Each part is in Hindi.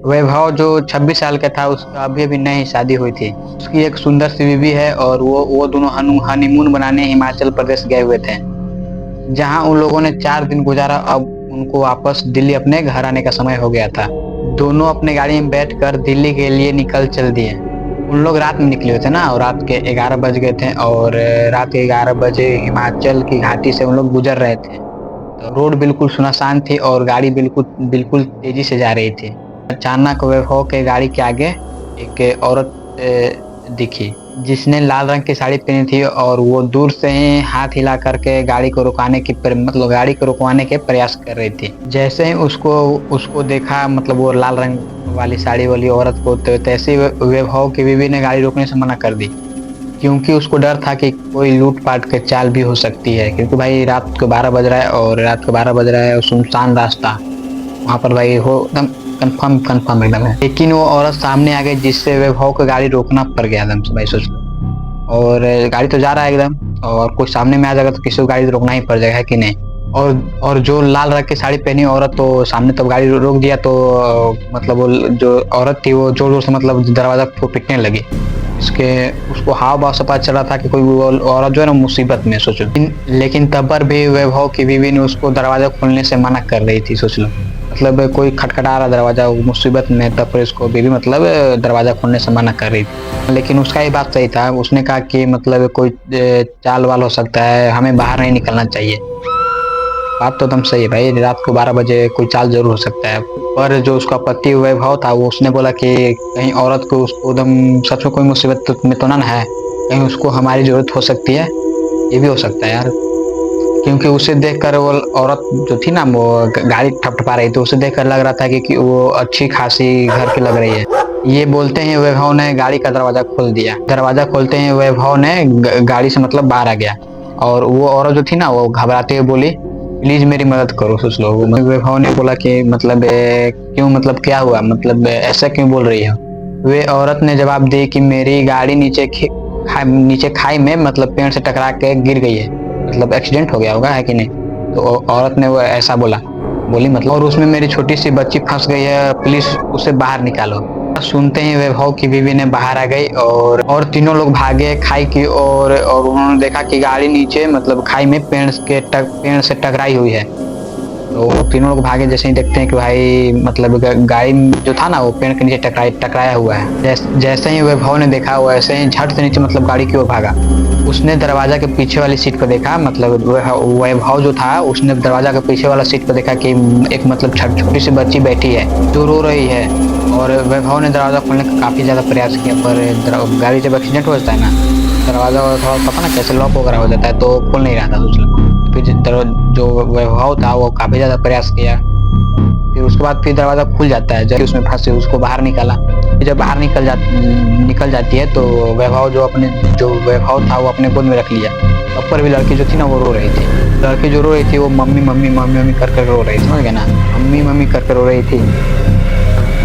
वैभव जो 26 साल का था, उसका अभी अभी नई शादी हुई थी। उसकी एक सुंदर सी बीवी है और वो दोनों हनीमून बनाने हिमाचल प्रदेश गए हुए थे, जहां उन लोगों ने 4 दिन गुजारा। अब उनको वापस दिल्ली अपने घर आने का समय हो गया था। दोनों अपने गाड़ी में बैठकर दिल्ली के लिए निकल चल दिए। उन लोग रात में निकले हुए थे ना, और रात के 11 बज गए थे, और रात के 11 बजे हिमाचल की घाटी से उन लोग गुजर रहे थे। तो रोड बिल्कुल सुनसान थी और गाड़ी बिल्कुल बिल्कुल तेजी से जा रही थी। अचानक वैभव के गाड़ी के आगे एक औरत दिखी, जिसने लाल रंग की साड़ी पहनी थी, और वो दूर से ही हाथ हिला करके गाड़ी को रुकाने की मतलब गाड़ी को रुकवाने के प्रयास कर रही थी। जैसे ही उसको उसको देखा, मतलब वो लाल रंग वाली साड़ी वाली औरत को, तो तैसे वैभव की बीवी ने गाड़ी रोकने से मना कर दी, क्योंकि उसको डर था कि कोई लूटपाट के चाल भी हो सकती है। क्योंकि भाई रात को 12 बज रहा है, और रात को 12 बज रहा है और सुनसान रास्ता, वहां पर भाई हो एकदम कंफर्म कंफर्म एकदम है। लेकिन वो औरत सामने आ गई, जिससे वैभव को गाड़ी रोकना पड़ गया एकदम से। भाई सोच लो, और गाड़ी तो जा रहा है एकदम, और कोई सामने में आ जाएगा तो किसी को गाड़ी रोकना ही पड़ जाएगा, है कि नहीं। और जो लाल रंग की साड़ी पहनी औरत तो सामने तो गाड़ी रोक दिया, तो मतलब वो जो औरत थी वो जोर जोर से मतलब दरवाजा को पीटने लगी। इसके उसको हाव भाव से पता चला था कि कोई औरत जो है ना मुसीबत में, सोच लो। लेकिन तब पर भी वैभव की बीवी ने उसको दरवाजा खोलने से मना कर रही थी, सोच लो। मतलब कोई खटखटा रहा दरवाजा, वो मुसीबत में, तब पर इसको बीवी मतलब दरवाजा खोलने से मना कर रही थी। लेकिन उसका ही बात सही था। उसने कहा कि मतलब कोई चाल वाल हो सकता है, हमें बाहर नहीं निकलना चाहिए। बात तो एकदम सही है भाई, रात को 12 बजे कोई चाल जरूर हो सकता है। पर जो उसका पति वैभव था, वो उसने बोला कि कहीं औरत को उसको एकदम सच में कोई मुसीबत में तो ना है, कहीं उसको हमारी जरूरत हो सकती है। ये भी हो सकता है यार, क्योंकि उसे देखकर वो औरत जो थी ना, वो गाड़ी ठपठपा रही थी, उसे देखकर लग रहा था कि वो अच्छी खासी घर की लग रही है। ये बोलते ही वैभव ने गाड़ी का दरवाजा खोल दिया। दरवाजा खोलते ही वैभव ने गाड़ी से मतलब बाहर आ गया, और वो औरत जो थी ना, वो घबराते हुए बोली, प्लीज मेरी मदद करो। सोच लो, वैभव ने बोला कि मतलब क्यों, मतलब क्या हुआ, मतलब ऐसा क्यों बोल रही हो। वे औरत ने जवाब दी कि मेरी गाड़ी नीचे खाई में मतलब पेड़ से टकरा के गिर गई है, मतलब एक्सीडेंट हो गया होगा, है कि नहीं। तो औरत ने वो ऐसा बोली मतलब, और उसमें मेरी छोटी सी बच्ची फंस गई है, प्लीज उसे बाहर निकालो। सुनते ही वैभव की बीवी ने बाहर आ गई, और तीनों लोग भागे खाई की और उन्होंने देखा कि गाड़ी नीचे मतलब खाई में पेड़ से टकराई हुई है। तो तीनों लोग भागे, जैसे ही देखते हैं कि भाई मतलब गाड़ी जो था ना, वो पेड़ के नीचे टकराया हुआ है। जैसे ही वैभव ने देखा, वैसे ही झट से नीचे मतलब गाड़ी की ओर भागा। उसने दरवाजा के पीछे वाली सीट पर देखा, मतलब वैभव जो था, उसने दरवाजा के पीछे वाला सीट पर देखा कि एक मतलब छोटी सी बच्ची बैठी है जो रो रही है। और वैभव ने दरवाजा खोलने का काफी ज्यादा प्रयास किया, पर गाड़ी जब एक्सीडेंट हो जाता है ना, दरवाजा थोड़ा पता ना कैसे लॉक वगैरह हो जाता है, तो खुल नहीं रहा था उसने। फिर जो वैभव था, वो काफी ज्यादा प्रयास किया। फिर उसके बाद फिर दरवाजा खुल जाता है, जब उसमें फंसे उसको बाहर निकाला। फिर जब बाहर निकल जाती है, तो जो वैभव था वो अपने गोद में रख लिया। तब पर भी लड़की जो थी ना, वो रो रही थी। लड़की जो रो रही थी, वो मम्मी मम्मी मम्मी मम्मी कर कर रो रही थी, समझ गए ना, मम्मी मम्मी कर कर रो रही थी।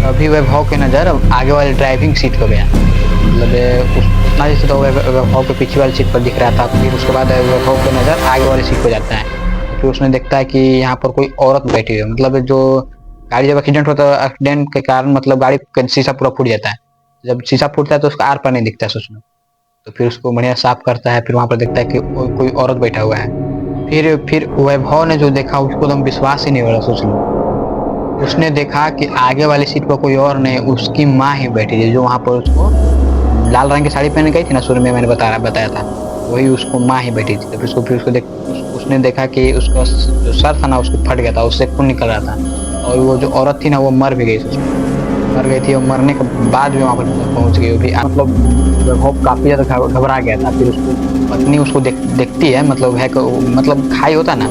अभी वैभव की नजर आगे वाली ड्राइविंग सीट पर गया, मतलब उतना जैसे तो वैभव के पीछे वाली सीट पर दिख रहा था। फिर उसके बाद वैभव की नजर आगे वाली सीट पर जाता है। फिर उसने देखता है कि यहाँ पर कोई औरत बैठी हुई है, मतलब जो गाड़ी जब एक्सीडेंट होता है, एक्सीडेंट के कारण मतलब गाड़ी का शीशा पूरा फूट जाता है। जब शीशा फूटता है तो उसका आर पार नहीं दिखता है, सोचना। तो फिर उसको बढ़िया साफ करता है, फिर वहां पर देखता है कि कोई औरत बैठा हुआ है। फिर वैभव ने जो देखा, उसको एकदम विश्वास ही नहीं हो रहा, सोच लो। उसने देखा कि आगे वाली सीट पर कोई और नहीं, उसकी माँ ही बैठी थी, जो वहां पर उसको लाल रंग की साड़ी पहन गई थी ना, शुरू में मैंने बताया था, वही उसको माँ ही बैठी थी। तो उसने देखा कि उसका जो सर था ना, उसको फट गया था, उससे खून निकल रहा था। और वो जो औरत थी ना, वो मर भी गई थी, मर गई थी। और मरने के बाद भी वहां पर पहुंच गई, वो भी मतलब वैभव काफी ज्यादा घबरा गया था। फिर उसको पत्नी उसको देखती है, मतलब मतलब खाई होता ना,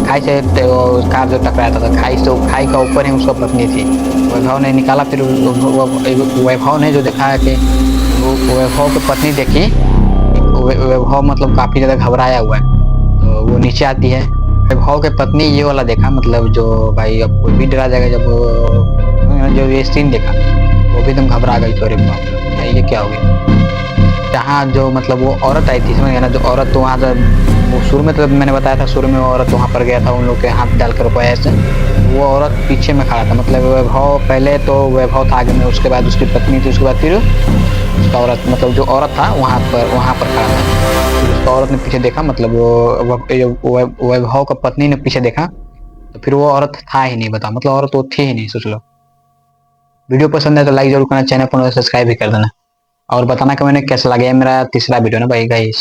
खाई से कार जो टकराया था, खाई का ऊपर ही उसका पत्नी थी। वैभव ने निकाला, फिर वैभव ने जो देखा है कि वो वैभव की पत्नी देखी, वैभव मतलब काफी ज्यादा घबराया हुआ है। तो वो नीचे आती है। वैभव की पत्नी ये वाला देखा, मतलब जो भाई अब कोई भी डरा जाएगा, जब जो ये सीन देखा, वो भी एकदम घबरा गई। तो अरे बाप रे, ये क्या हो गया। जहाँ जो मतलब वो औरत आई थी, समझ गया ना, जो औरत तो वहाँ वो शुरू में तो मैंने बताया था, शुरू में वो औरत वहाँ पर गया था उन लोग के हाथ डालकर रुपया से, वो औरत पीछे में खड़ा था, मतलब वैभव पहले तो वैभव था आगे में, उसके बाद उसकी पत्नी थी, उसके बाद फिर उसका औरत, मतलब जो औरत था वहाँ पर खड़ा था। फिर उसका औरत ने पीछे देखा, मतलब वैभव का पत्नी ने पीछे देखा, तो फिर वो औरत था ही नहीं, बताओ, मतलब औरत वो थी ही नहीं, सोच लो। वीडियो पसंद है तो लाइक जरूर करना, चैनल को सब्सक्राइब भी कर देना और बताना कि मैंने कैसा लगा। मेरा तीसरा वीडियो ना भाई गाइस।